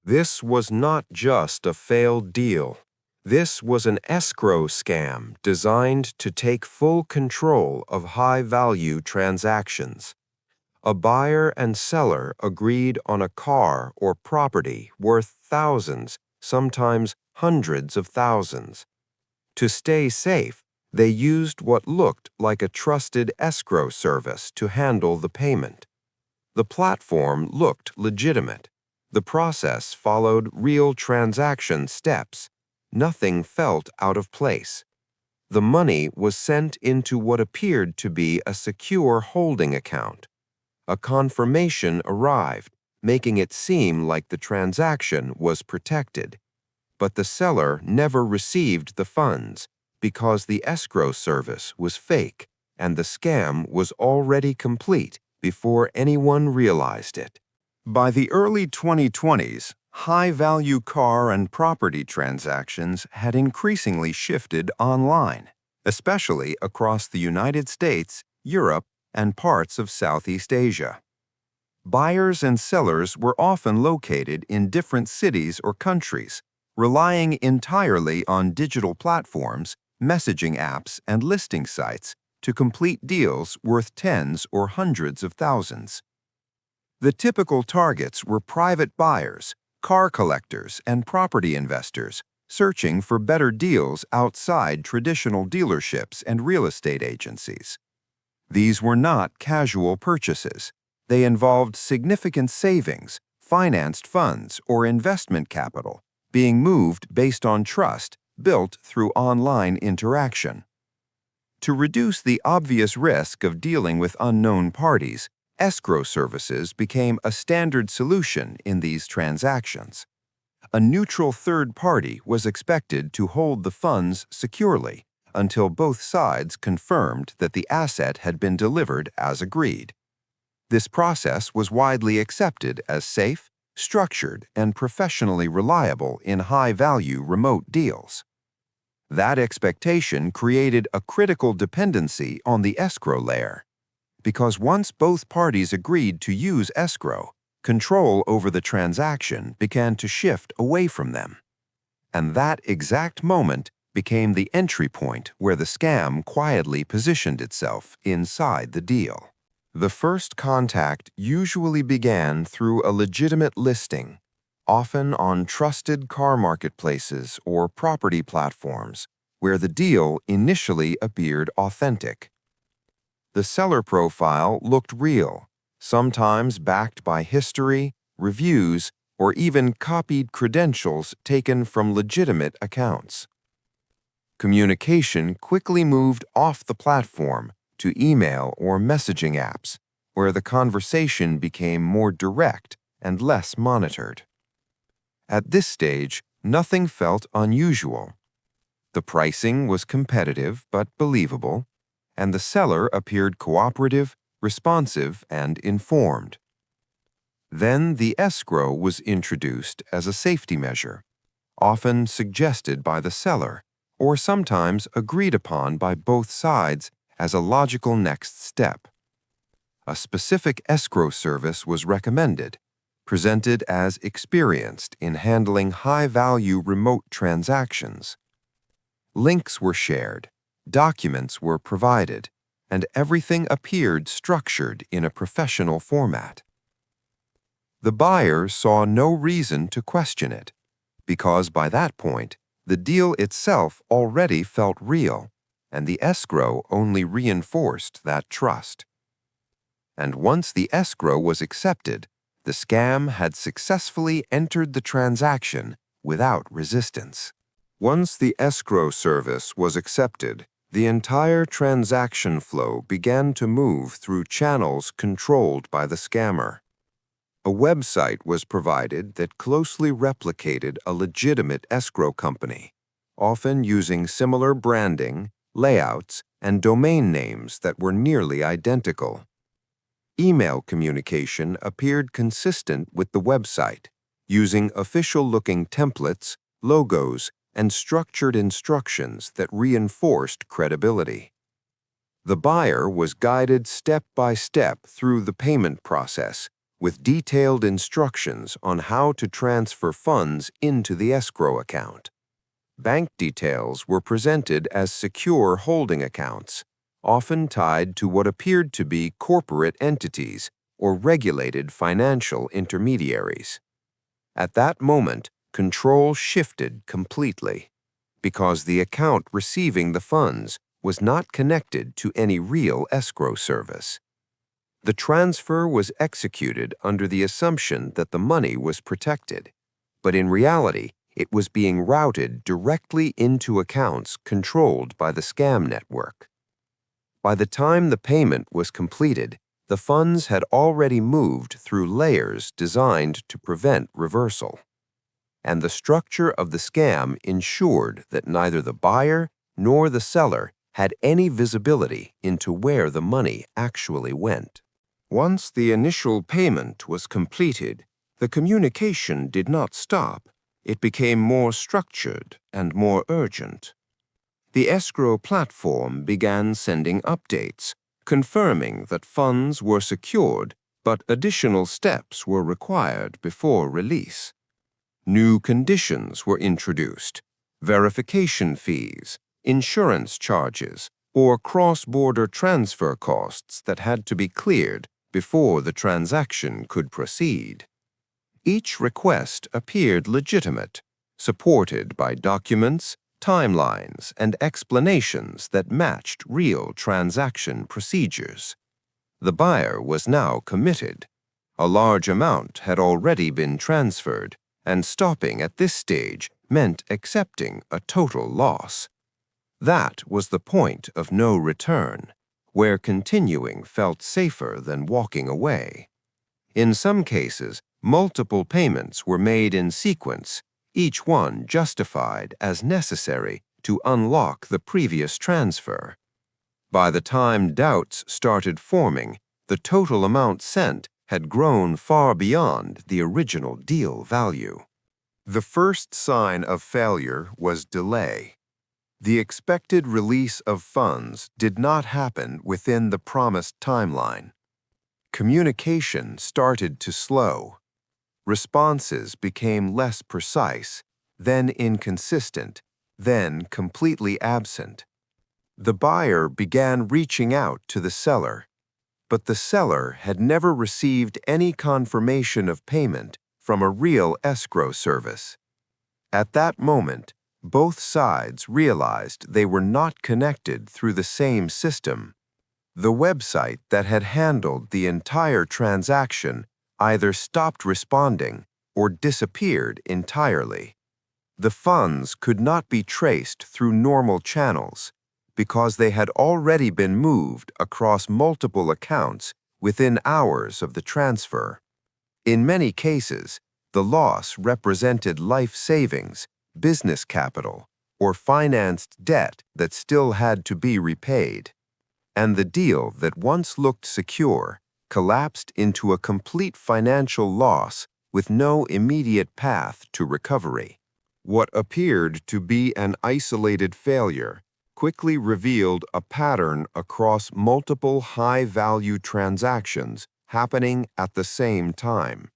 This was not just a failed deal. This was an escrow scam designed to take full control of high-value transactions. A buyer and seller agreed on a car or property worth thousands, sometimes hundreds of thousands. To stay safe, they used what looked like a trusted escrow service to handle the payment. The platform looked legitimate. The process followed real transaction steps. Nothing felt out of place. The money was sent into what appeared to be a secure holding account. A confirmation arrived, making it seem like the transaction was protected. But the seller never received the funds because the escrow service was fake and the scam was already complete before anyone realized it. By the early 2020s, high-value car and property transactions had increasingly shifted online, especially across the United States, Europe, and parts of Southeast Asia. Buyers and sellers were often located in different cities or countries, relying entirely on digital platforms, messaging apps, and listing sites to complete deals worth tens or hundreds of thousands. The typical targets were private buyers, car collectors, and property investors searching for better deals outside traditional dealerships and real estate agencies. These were not casual purchases. They involved significant savings, financed funds, or investment capital being moved based on trust built through online interaction. To reduce the obvious risk of dealing with unknown parties, escrow services became a standard solution in these transactions. A neutral third party was expected to hold the funds securely until both sides confirmed that the asset had been delivered as agreed. This process was widely accepted as safe, structured, and professionally reliable in high-value remote deals. That expectation created a critical dependency on the escrow layer, because once both parties agreed to use escrow, control over the transaction began to shift away from them. And that exact moment became the entry point where the scam quietly positioned itself inside the deal. The first contact usually began through a legitimate listing, often on trusted car marketplaces or property platforms, where the deal initially appeared authentic. The seller profile looked real, sometimes backed by history, reviews, or even copied credentials taken from legitimate accounts. Communication quickly moved off the platform to email or messaging apps, where the conversation became more direct and less monitored. At this stage, nothing felt unusual. The pricing was competitive but believable, and the seller appeared cooperative, responsive, and informed. Then the escrow was introduced as a safety measure, often suggested by the seller, or sometimes agreed upon by both sides as a logical next step. A specific escrow service was recommended, presented as experienced in handling high-value remote transactions. Links were shared, documents were provided, and everything appeared structured in a professional format. The buyer saw no reason to question it, because by that point, the deal itself already felt real, and the escrow only reinforced that trust. And once the escrow was accepted, the scam had successfully entered the transaction without resistance. Once the escrow service was accepted, the entire transaction flow began to move through channels controlled by the scammer. A website was provided that closely replicated a legitimate escrow company, often using similar branding, layouts, and domain names that were nearly identical. Email communication appeared consistent with the website, using official-looking templates, logos, and structured instructions that reinforced credibility. The buyer was guided step by step through the payment process, with detailed instructions on how to transfer funds into the escrow account. Bank details were presented as secure holding accounts, often tied to what appeared to be corporate entities or regulated financial intermediaries. At that moment, control shifted completely, because the account receiving the funds was not connected to any real escrow service. The transfer was executed under the assumption that the money was protected, but in reality, it was being routed directly into accounts controlled by the scam network. By the time the payment was completed, the funds had already moved through layers designed to prevent reversal. And the structure of the scam ensured that neither the buyer nor the seller had any visibility into where the money actually went. Once the initial payment was completed, the communication did not stop. It became more structured and more urgent. The escrow platform began sending updates, confirming that funds were secured, but additional steps were required before release. New conditions were introduced: verification fees, insurance charges, or cross-border transfer costs that had to be cleared before the transaction could proceed. Each request appeared legitimate, supported by documents, timelines, and explanations that matched real transaction procedures. The buyer was now committed. A large amount had already been transferred, and stopping at this stage meant accepting a total loss. That was the point of no return, where continuing felt safer than walking away. In some cases, multiple payments were made in sequence, each one justified as necessary to unlock the previous transfer. By the time doubts started forming, the total amount sent had grown far beyond the original deal value. The first sign of failure was delay. The expected release of funds did not happen within the promised timeline. Communication started to slow. Responses became less precise, then inconsistent, then completely absent. The buyer began reaching out to the seller, but the seller had never received any confirmation of payment from a real escrow service. At that moment, both sides realized they were not connected through the same system. The website that had handled the entire transaction either stopped responding or disappeared entirely. The funds could not be traced through normal channels because they had already been moved across multiple accounts within hours of the transfer. In many cases, the loss represented life savings, business capital, or financed debt that still had to be repaid. And the deal that once looked secure collapsed into a complete financial loss with no immediate path to recovery. What appeared to be an isolated failure quickly revealed a pattern across multiple high-value transactions happening at the same time.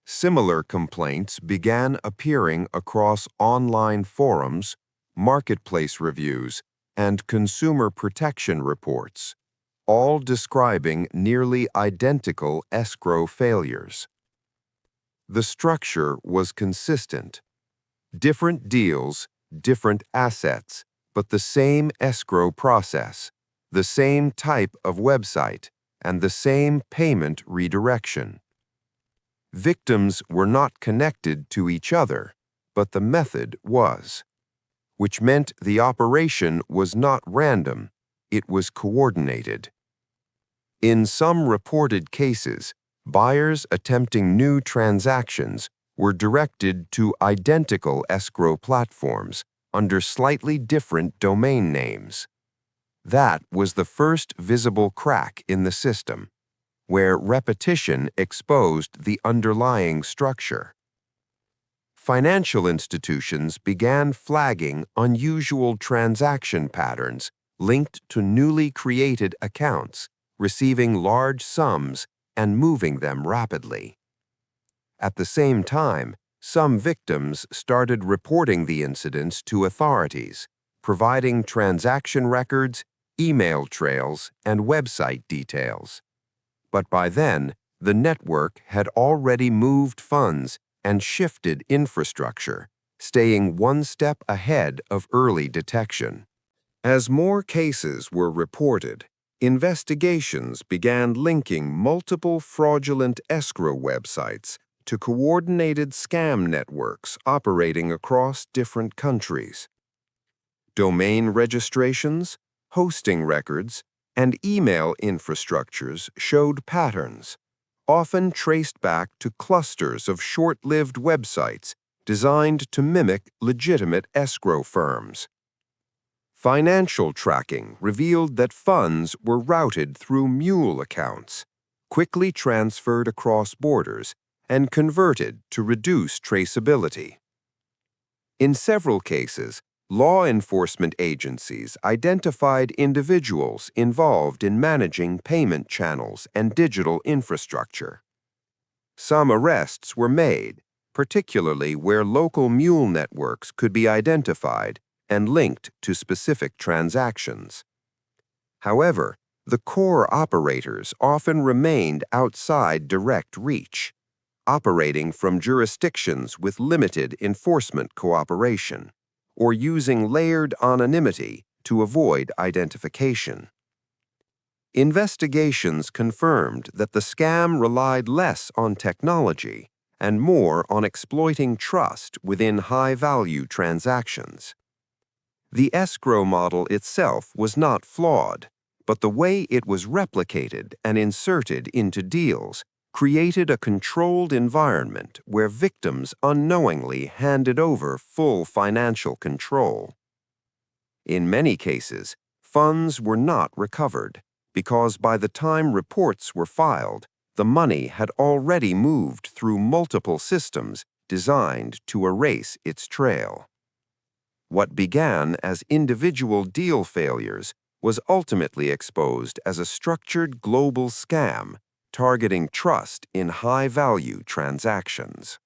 Similar complaints began appearing across online forums, marketplace reviews, and consumer protection reports, all describing nearly identical escrow failures. The structure was consistent. Different deals, different assets, but the same escrow process, the same type of website, and the same payment redirection. Victims were not connected to each other, but the method was, which meant the operation was not random, it was coordinated. In some reported cases, buyers attempting new transactions were directed to identical escrow platforms under slightly different domain names. That was the first visible crack in the system, where repetition exposed the underlying structure. Financial institutions began flagging unusual transaction patterns linked to newly created accounts, receiving large sums and moving them rapidly. At the same time, some victims started reporting the incidents to authorities, providing transaction records, email trails, and website details. But by then, the network had already moved funds and shifted infrastructure, staying one step ahead of early detection. As more cases were reported, investigations began linking multiple fraudulent escrow websites to coordinated scam networks operating across different countries. Domain registrations, hosting records, and email infrastructures showed patterns, often traced back to clusters of short-lived websites designed to mimic legitimate escrow firms. Financial tracking revealed that funds were routed through mule accounts, quickly transferred across borders, and converted to reduce traceability. In several cases, law enforcement agencies identified individuals involved in managing payment channels and digital infrastructure. Some arrests were made, particularly where local mule networks could be identified and linked to specific transactions. However, the core operators often remained outside direct reach, operating from jurisdictions with limited enforcement cooperation, or using layered anonymity to avoid identification. Investigations confirmed that the scam relied less on technology and more on exploiting trust within high-value transactions. The escrow model itself was not flawed, but the way it was replicated and inserted into deals created a controlled environment where victims unknowingly handed over full financial control. In many cases, funds were not recovered because by the time reports were filed, the money had already moved through multiple systems designed to erase its trail. What began as individual deal failures was ultimately exposed as a structured global scam targeting trust in high-value transactions.